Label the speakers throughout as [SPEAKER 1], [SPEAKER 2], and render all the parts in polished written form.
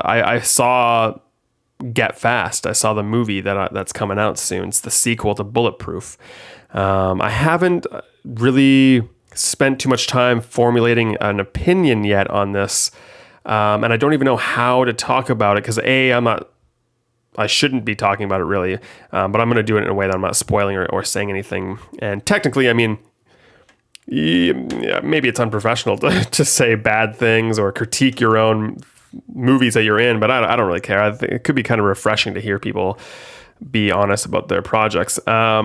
[SPEAKER 1] I saw Get Fast. I saw the movie that's coming out soon. It's the sequel to Bulletproof. I haven't really spent too much time formulating an opinion yet on this, and I don't even know how to talk about it because I shouldn't be talking about it really, but I'm going to do it in a way that I'm not spoiling or saying anything. And technically, I mean, yeah, maybe it's unprofessional to say bad things or critique your own movies that you're in, but I don't really care. I think it could be kind of refreshing to hear people be honest about their projects. Yeah,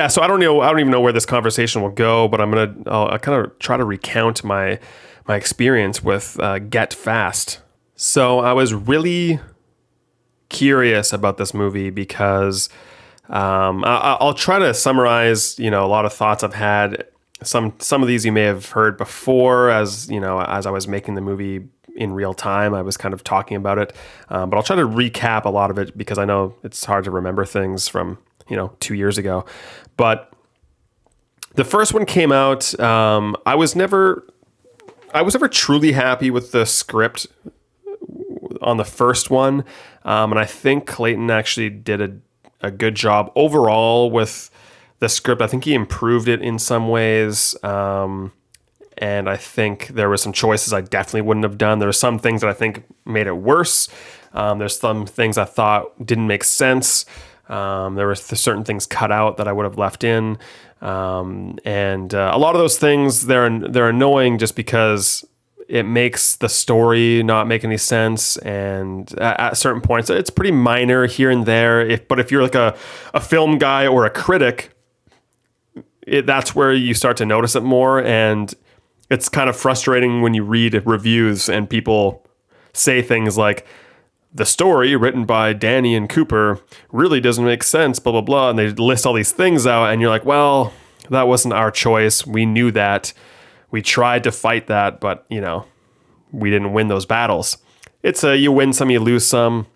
[SPEAKER 1] so I don't even know where this conversation will go, but I'll kind of try to recount my experience with Get Fast. So I was really curious about this movie because I'll try to summarize, a lot of thoughts I've had. Some of these you may have heard before, as I was making the movie in real time, I was kind of talking about it. But I'll try to recap a lot of it because I know it's hard to remember things from 2 years ago. But the first one came out. I was never truly happy with the script on the first one, and I think Clayton actually did a good job overall with the script. I think he improved it in some ways, and I think there were some choices I definitely wouldn't have done. There were some things that I think made it worse. There's some things I thought didn't make sense. There were certain things cut out that I would have left in, and a lot of those things they're annoying just because it makes the story not make any sense, and at certain points, it's pretty minor here and there. But if you're like a film guy or a critic, that's where you start to notice it more, and it's kind of frustrating when you read reviews and people say things like, the story written by Danny and Cooper really doesn't make sense, blah, blah, blah, and they list all these things out, and you're like, well, that wasn't our choice. We knew that. We tried to fight that, but, we didn't win those battles. It's you win some, you lose some.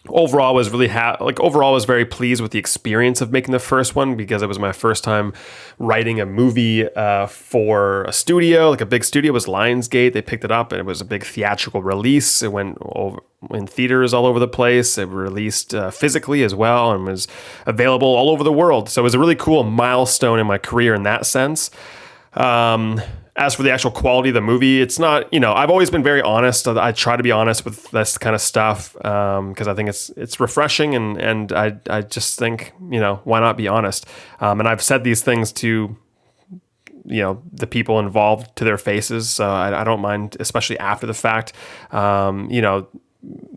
[SPEAKER 1] Overall, was really was very pleased with the experience of making the first one because it was my first time writing a movie for a studio, like a big studio. It was Lionsgate. They picked it up, and it was a big theatrical release. It went over in theaters all over the place. It released physically as well and was available all over the world. So it was a really cool milestone in my career in that sense. As for the actual quality of the movie, it's not, I've always been very honest. I try to be honest with this kind of stuff because I think it's refreshing, and I just think, why not be honest? And I've said these things to, the people involved to their faces, so I don't mind, especially after the fact.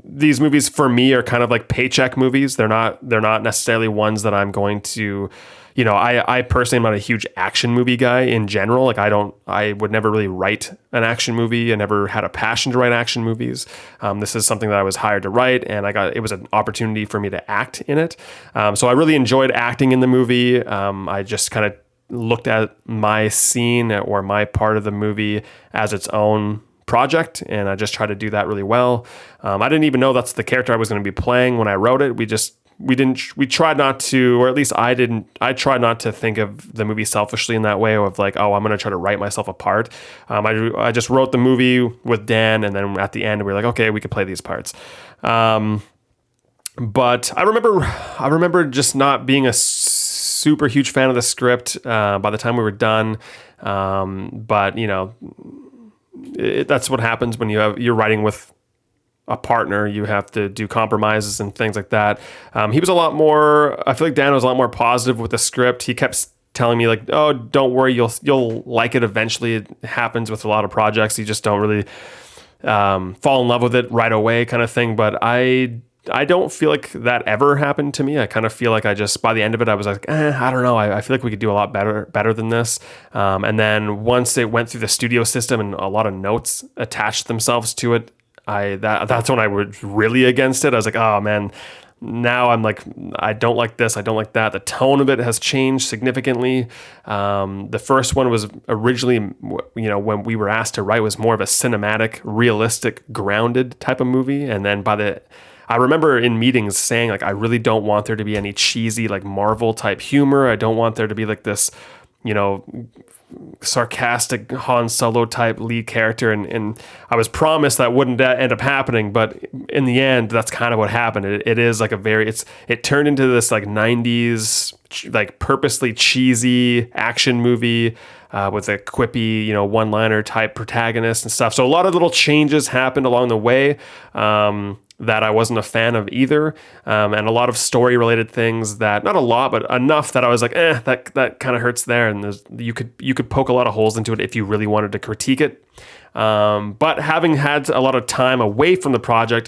[SPEAKER 1] These movies for me are kind of like paycheck movies. They're not necessarily ones that I'm going to, I personally am not a huge action movie guy in general. Like I would never really write an action movie. I never had a passion to write action movies. This is something that I was hired to write, and it was an opportunity for me to act in it. So I really enjoyed acting in the movie. I just kind of looked at my scene or my part of the movie as its own project, and I just tried to do that really well. I didn't even know that's the character I was going to be playing when I wrote it. We tried not to, or at least I tried not to think of the movie selfishly in that way of like, oh, I'm going to try to write myself apart. I just wrote the movie with Dan, and then at the end we were like, okay, we could play these parts. But I remember just not being a super huge fan of the script by the time we were done. But that's what happens when you're writing with a partner. You have to do compromises and things like that. He was a lot more, I feel like Dan was a lot more positive with the script. He kept telling me like, oh, don't worry, you'll like it eventually. It happens with a lot of projects. You just don't really fall in love with it right away kind of thing. But I don't feel like that ever happened to me. I kind of feel like by the end of it, I was like, I don't know. I feel like we could do a lot better than this. And then once it went through the studio system and a lot of notes attached themselves to it, that's when I was really against it. I was like, oh man, now I'm like, I don't like this. I don't like that. The tone of it has changed significantly. The first one was originally, when we were asked to write, was more of a cinematic, realistic, grounded type of movie. And then I remember in meetings saying like, I really don't want there to be any cheesy like Marvel type humor. I don't want there to be like this sarcastic Han Solo type lead character, and I was promised that wouldn't end up happening, but in the end, that's kind of what happened. It is like it turned into this like 90s like purposely cheesy action movie with a quippy one-liner type protagonist and stuff. So a lot of little changes happened along the way. That I wasn't a fan of either, and a lot of story-related things that, not a lot, but enough that I was like, that kind of hurts there, and you could poke a lot of holes into it if you really wanted to critique it. But having had a lot of time away from the project,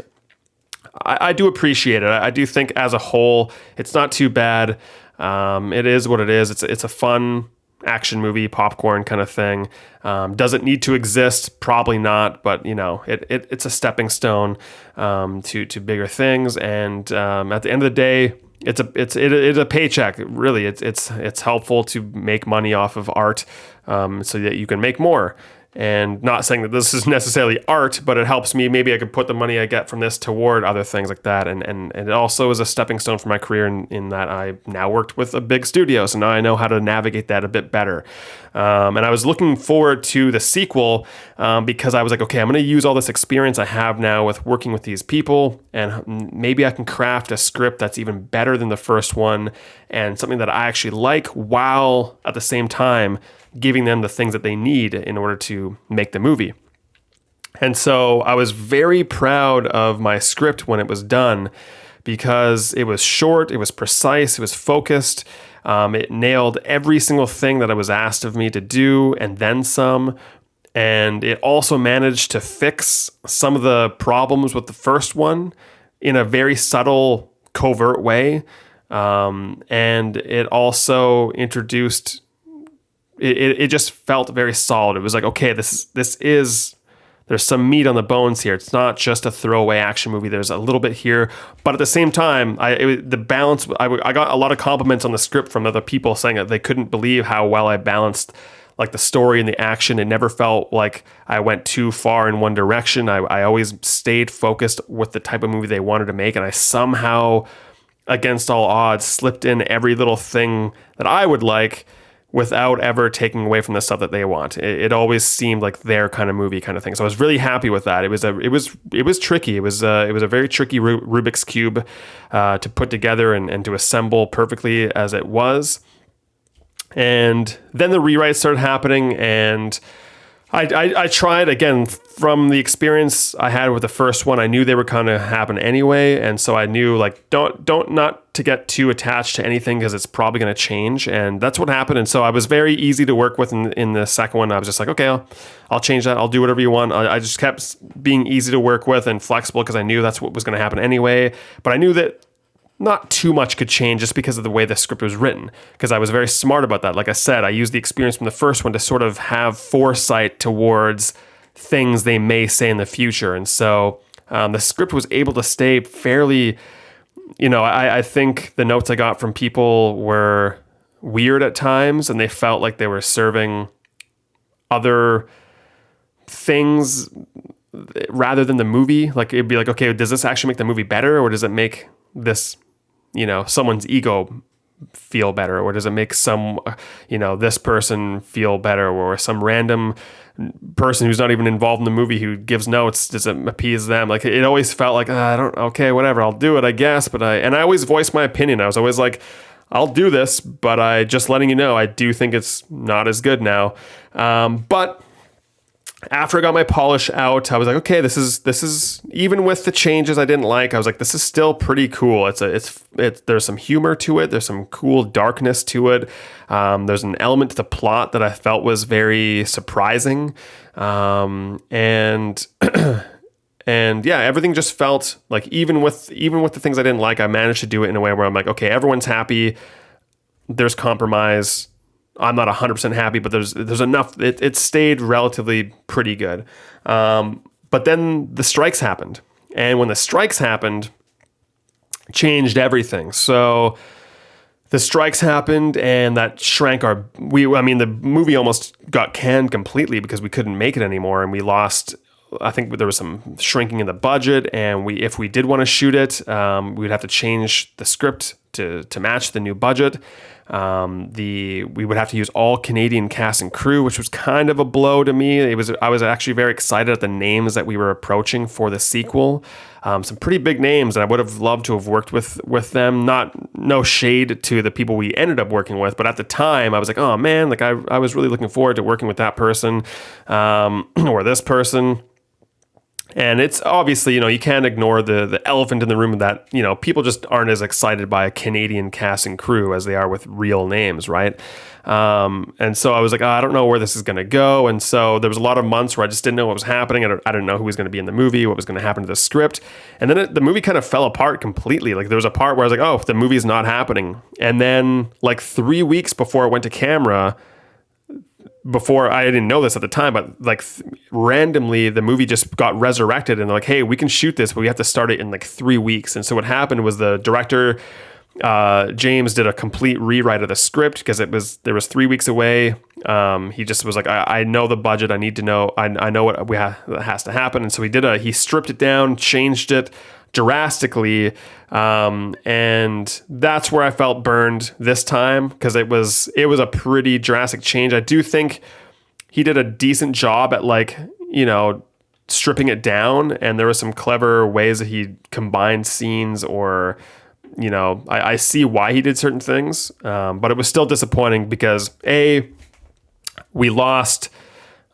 [SPEAKER 1] I do appreciate it. I do think as a whole, it's not too bad. It is what it is. It's a fun action movie, popcorn kind of thing. Does it need to exist? Probably not, but it's a stepping stone to bigger things. And at the end of the day, it's a paycheck. Really, it's helpful to make money off of art, so that you can make more. And not saying that this is necessarily art, but it helps me. Maybe I could put the money I get from this toward other things like that. And it also is a stepping stone for my career in that I now worked with a big studio. So now I know how to navigate that a bit better. And I was looking forward to the sequel because I was like, okay, I'm going to use all this experience I have now with working with these people, and maybe I can craft a script that's even better than the first one and something that I actually like, while at the same time giving them the things that they need in order to make the movie. And so I was very proud of my script when it was done, because it was short, it was precise, it was focused. It nailed every single thing that it was asked of me to do, and then some. And it also managed to fix some of the problems with the first one in a very subtle, covert way. And it also introduced... It just felt very solid. It was like, okay, there's some meat on the bones here. It's not just a throwaway action movie. There's a little bit here, but at the same time, the balance. I got a lot of compliments on the script from other people saying that they couldn't believe how well I balanced like the story and the action. It never felt like I went too far in one direction. I always stayed focused with the type of movie they wanted to make, and I somehow, against all odds, slipped in every little thing that I would like, without ever taking away from the stuff that they want. It always seemed like their kind of movie kind of thing. So I was really happy with that. It was tricky. It was a very tricky Rubik's Cube to put together and to assemble perfectly as it was. And then the rewrites started happening, and I tried again from the experience I had with the first one. I knew they were kind of happen anyway, and so I knew like don't not to get too attached to anything, because it's probably going to change, and that's what happened. And so I was very easy to work with in the second one. I was just like, okay, I'll change that. I'll do whatever you want. I just kept being easy to work with and flexible, because I knew that's what was going to happen anyway. But I knew that not too much could change just because of the way the script was written, because I was very smart about that. Like I said, I used the experience from the first one to sort of have foresight towards things they may say in the future. And so the script was able to stay fairly, I think the notes I got from people were weird at times, and they felt like they were serving other things rather than the movie. Like it'd be like, okay, does this actually make the movie better, or does it make this someone's ego feel better, or does it make this person feel better, or some random person who's not even involved in the movie who gives notes, does it appease them? Like it always felt like, okay, whatever, I'll do it, I guess. But I always voiced my opinion. I was always like, I'll do this, but I just letting you know, I do think it's not as good now. But after I got my polish out, I was like, okay, this is even with the changes I didn't like, I was like, this is still pretty cool. There's some humor to it. There's some cool darkness to it. There's an element to the plot that I felt was very surprising. And yeah, everything just felt like, even with the things I didn't like, I managed to do it in a way where I'm like, okay, everyone's happy. There's compromise. I'm not 100% happy, but there's enough. It stayed relatively pretty good. But then the strikes happened. And when the strikes happened, changed everything. So the strikes happened, and that shrank the movie almost got canned completely because we couldn't make it anymore. And we lost, I think there was some shrinking in the budget. And if we did want to shoot it, we'd have to change the script to match the new budget. We would have to use all Canadian cast and crew, which was kind of a blow to me. I was actually very excited at the names that we were approaching for the sequel. Some pretty big names, and I would have loved to have worked with them. No shade to the people we ended up working with, but at the time I was like, oh man, like I was really looking forward to working with that person, or this person. And it's obviously, you can't ignore the elephant in the room that, people just aren't as excited by a Canadian cast and crew as they are with real names, right? And so I was like, oh, I don't know where this is going to go. And so there was a lot of months where I just didn't know what was happening. I didn't know who was going to be in the movie, what was going to happen to the script. And then the movie kind of fell apart completely. Like there was a part where I was like, oh, the movie's not happening. And then like 3 weeks before it went to camera, before I didn't know this at the time, but like randomly the movie just got resurrected and they're like, hey, we can shoot this, but we have to start it in like 3 weeks. And so what happened was the director, James, did a complete rewrite of the script because there was 3 weeks away. He just was like, I know the budget. I need to know. I know what has to happen. And so he stripped it down, changed it drastically. And that's where I felt burned this time because it was a pretty drastic change. I do think he did a decent job at stripping it down, and there were some clever ways that he combined scenes, or I see why he did certain things, but it was still disappointing because we lost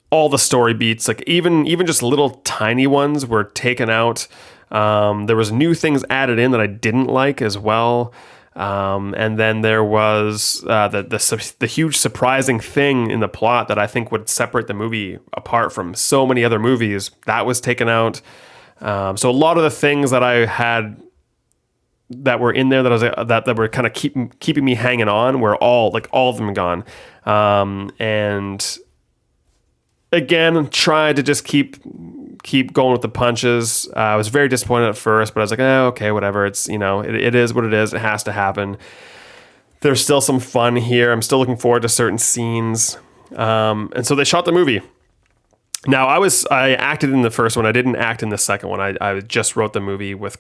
[SPEAKER 1] all the story beats, like even just little tiny ones were taken out. There was new things added in that I didn't like as well. And then there was the huge surprising thing in the plot that I think would separate the movie apart from so many other movies that was taken out. So a lot of the things that I had that were in there that were kind of keeping me hanging on were all of them gone. And again, tried to just keep going with the punches. I was very disappointed at first, but I was like, okay, whatever. It's, it is what it is. It has to happen. There's still some fun here. I'm still looking forward to certain scenes. And so they shot the movie. Now I acted in the first one. I didn't act in the second one. I just wrote the movie with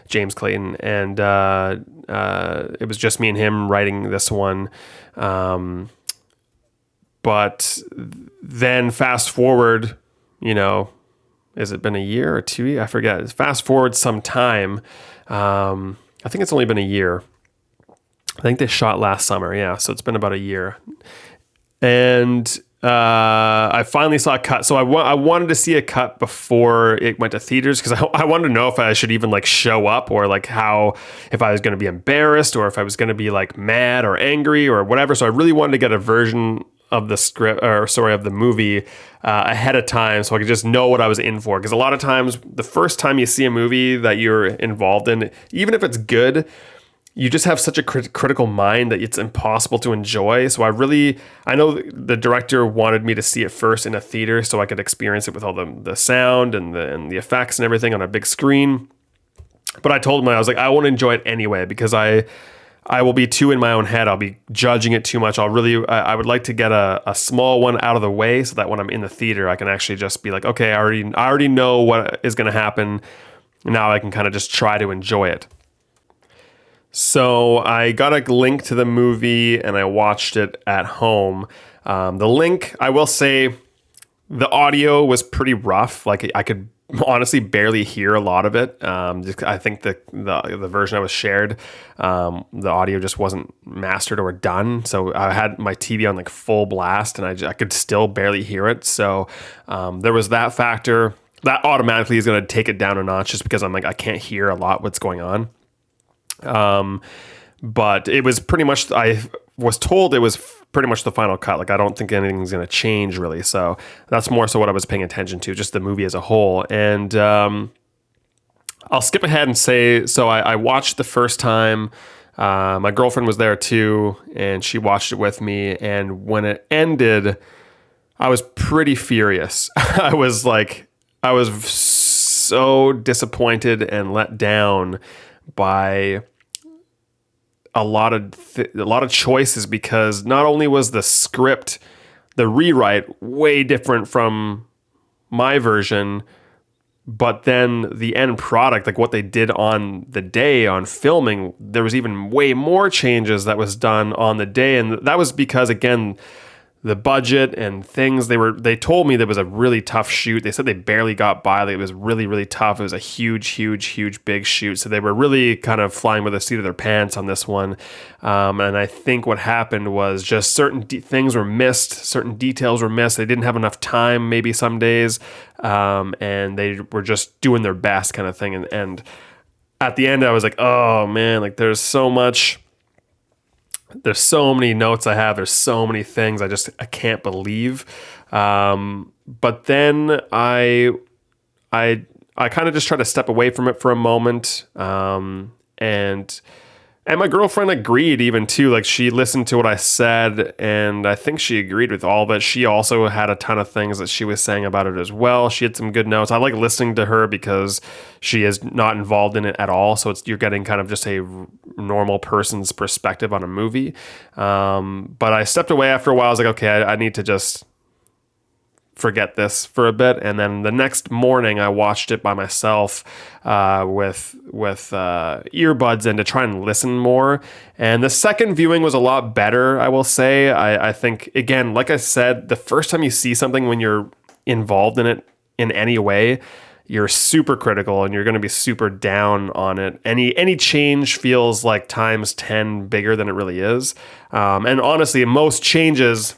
[SPEAKER 1] James Clayton, and it was just me and him writing this one. But then fast forward, has it been a year or 2 years? I forget. Fast forward some time. I think it's only been a year. I think they shot last summer. Yeah. So it's been about a year. And I finally saw a cut. So I wanted to see a cut before it went to theaters because I wanted to know if I should even show up, or if I was going to be embarrassed, or if I was going to be mad or angry or whatever. So I really wanted to get a version of the script, of the movie ahead of time, so I could just know what I was in for. Because a lot of times, the first time you see a movie that you're involved in, even if it's good, you just have such a critical mind that it's impossible to enjoy. So I know the director wanted me to see it first in a theater so I could experience it with all the sound and the effects and everything on a big screen. But I told him, I was like, I want to enjoy it anyway, because I will be too in my own head. I'll be judging it too much. I would like to get a small one out of the way so that when I'm in the theater, I can actually just be like, okay, I already know what is going to happen. Now I can kind of just try to enjoy it. So I got a link to the movie and I watched it at home. The link, I will say, the audio was pretty rough. I could honestly barely hear a lot of it. I think the version I was shared, the audio just wasn't mastered or done. So I had my TV on full blast and I could still barely hear it. So there was that factor. That automatically is going to take it down a notch just because I can't hear a lot what's going on. But it was pretty much, I was told it was pretty much the final cut. I don't think anything's going to change really. So that's more so what I was paying attention to, just the movie as a whole. And I'll skip ahead and say, so I watched the first time. My girlfriend was there too, and she watched it with me. And when it ended, I was pretty furious. I was so disappointed and let down by a lot of choices, because not only was the script, the rewrite, way different from my version, But then the end product, like what they did on the day on filming, there was even way more changes that was done on the day. And that was because, again, the budget and things, they told me there was a really tough shoot. They said they barely got by. Like, it was really, really tough. It was a huge big shoot. So they were really kind of flying with the seat of their pants on this one. And I think what happened was just certain things were missed, certain details were missed. They didn't have enough time maybe some days. And they were just doing their best kind of thing. And at the end, I was like, oh man, like there's so many notes I have. There's so many things I can't believe. But then I kind of just try to step away from it for a moment. And my girlfriend agreed even too. Like, she listened to what I said, and I think she agreed with all of it. She also had a ton of things that she was saying about it as well. She had some good notes. I like listening to her because she is not involved in it at all. So you're getting kind of just a normal person's perspective on a movie. But I stepped away after a while. I was like, okay, I need to just forget this for a bit. And then the next morning I watched it by myself with earbuds in to try and listen more. And the second viewing was a lot better, I will say. I think, again, like I said, the first time you see something when you're involved in it in any way, you're super critical and you're going to be super down on it. Any change feels like times 10 bigger than it really is. And honestly, most changes,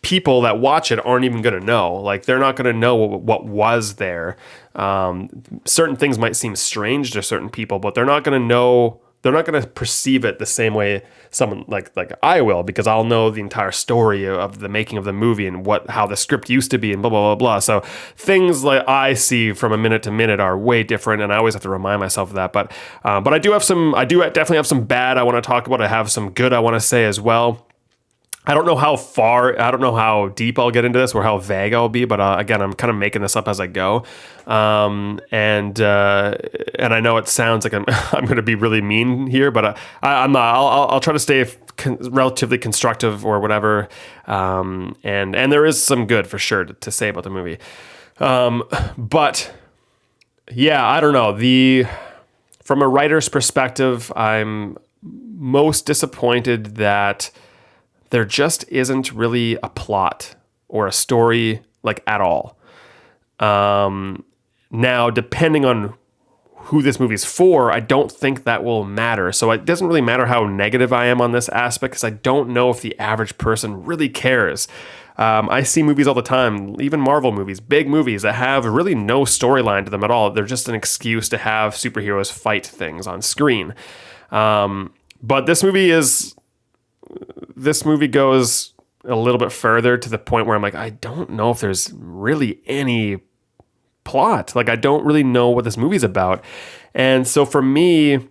[SPEAKER 1] people that watch it aren't even going to know. Like, they're not going to know what was there. Certain things might seem strange to certain people, but they're not going to know. They're not going to perceive it the same way someone like I will, because I'll know the entire story of the making of the movie and how the script used to be and blah, blah, blah, blah. So things like I see from a minute to minute are way different, and I always have to remind myself of that. But I do definitely have some bad I want to talk about. I have some good I want to say as well. I don't know how deep I'll get into this or how vague I'll be, but again, I'm kind of making this up as I go. And I know it sounds like I'm going to be really mean here, but I'm not. I'll try to stay relatively constructive or whatever. And there is some good for sure to say about the movie. But yeah, I don't know. From a writer's perspective, I'm most disappointed that there just isn't really a plot or a story, like, at all. Now, depending on who this movie's for, I don't think that will matter. So it doesn't really matter how negative I am on this aspect, because I don't know if the average person really cares. I see movies all the time, even Marvel movies, big movies that have really no storyline to them at all. They're just an excuse to have superheroes fight things on screen. But this movie goes a little bit further, to the point where I'm like, I don't know if there's really any plot. Like, I don't really know what this movie's about. And so for me,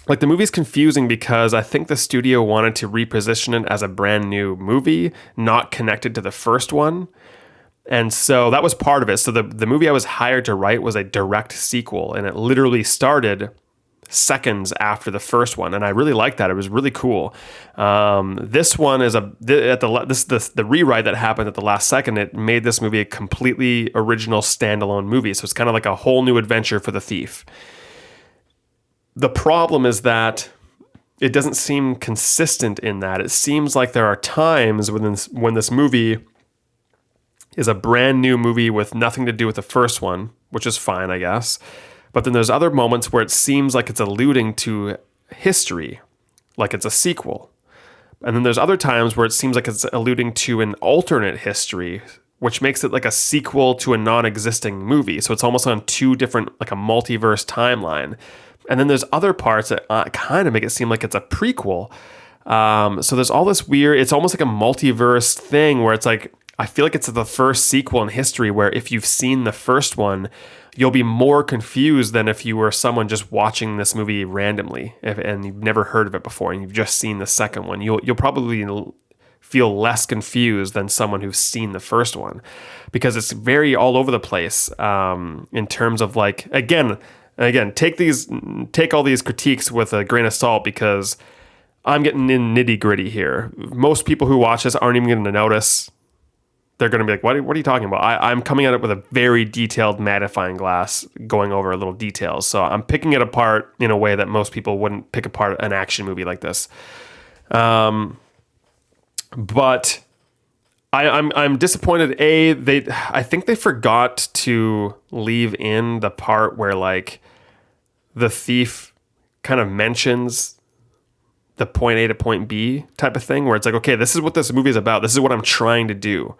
[SPEAKER 1] like, the movie's confusing because I think the studio wanted to reposition it as a brand new movie, not connected to the first one. And so that was part of it. So the movie I was hired to write was a direct sequel, and it literally started seconds after the first one, and I really liked that. It was really cool. This one is the rewrite that happened at the last second. It made this movie a completely original standalone movie, so it's kind of like a whole new adventure for the thief. The problem is that it doesn't seem consistent in that. It seems like there are times when this movie is a brand new movie with nothing to do with the first one, which is fine, I guess. But then there's other moments where it seems like it's alluding to history, like it's a sequel. And then there's other times where it seems like it's alluding to an alternate history, which makes it like a sequel to a non-existing movie. So it's almost on two different, like a multiverse timeline. And then there's other parts that kind of make it seem like it's a prequel. So there's all this weird, it's almost like a multiverse thing where it's like, I feel like it's the first sequel in history where if you've seen the first one, you'll be more confused than if you were someone just watching this movie randomly and you've never heard of it before and you've just seen the second one. You'll probably feel less confused than someone who's seen the first one, because it's very all over the place in terms of, like, again, take all these critiques with a grain of salt, because I'm getting in nitty gritty here. Most people who watch this aren't even going to notice they're going to be like, what are you talking about? I'm coming at it with a very detailed magnifying glass, going over little details. So I'm picking it apart in a way that most people wouldn't pick apart an action movie like this. But I'm disappointed. I think they forgot to leave in the part where like the thief kind of mentions the point A to point B type of thing, where it's like, okay, this is what this movie is about. This is what I'm trying to do.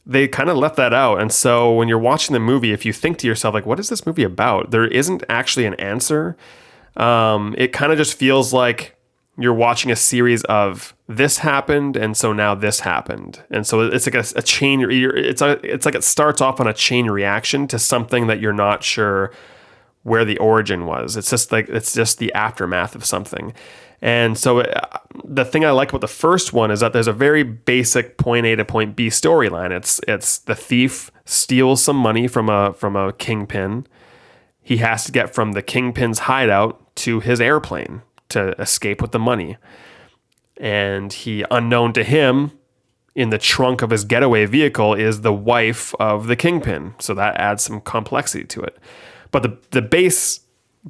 [SPEAKER 1] They kind of left that out. And so when you're watching the movie, if you think to yourself, like, what is this movie about? There isn't actually an answer. It kind of just feels like you're watching a series of this happened, and so now this happened. And so it's like a chain. It's like it starts off on a chain reaction to something that you're not sure where the origin was. It's just the aftermath of something. And so the thing I like about the first one is that there's a very basic point A to point B storyline. It's the thief steals some money from a kingpin. He has to get from the kingpin's hideout to his airplane to escape with the money. And unknown to him, in the trunk of his getaway vehicle is the wife of the kingpin. So that adds some complexity to it. But the base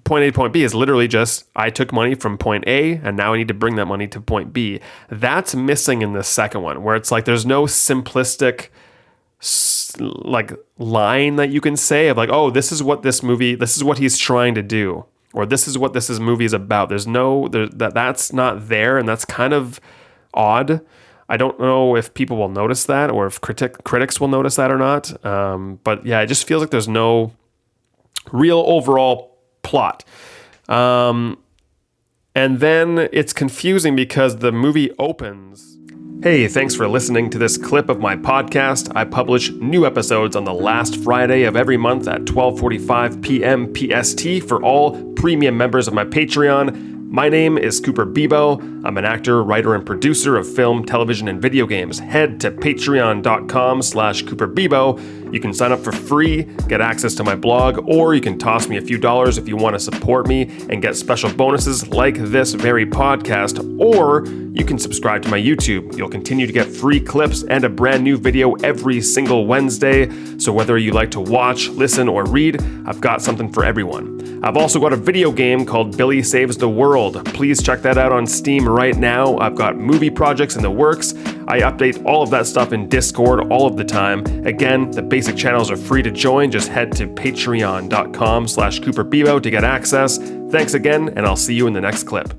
[SPEAKER 1] point A to point B is literally just, I took money from point A and now I need to bring that money to point B. That's missing in the second one, where it's like there's no simplistic like line that you can say of like, oh, this is what he's trying to do, or this is what movie is about. That's not there, and that's kind of odd. I don't know if people will notice that, or if critics will notice that or not. But yeah, it just feels like there's no real overall plot. And then it's confusing because the movie opens. Hey, thanks for listening to this clip of my podcast. I publish new episodes on the last Friday of every month at 12:45 p.m. PST for all premium members of my Patreon. My name is Cooper Bebo. I'm an actor, writer, and producer of film, television, and video games. Head to patreon.com/CooperBebo. You can sign up for free, get access to my blog, or you can toss me a few dollars if you want to support me and get special bonuses like this very podcast, or you can subscribe to my YouTube. You'll continue to get free clips and a brand new video every single Wednesday. So whether you like to watch, listen, or read, I've got something for everyone. I've also got a video game called Billy Saves the World. Please check that out on Steam right now. I've got movie projects in the works. I update all of that stuff in Discord all of the time. Again, the basic channels are free to join. Just head to patreon.com/CooperBebo to get access. Thanks again, and I'll see you in the next clip.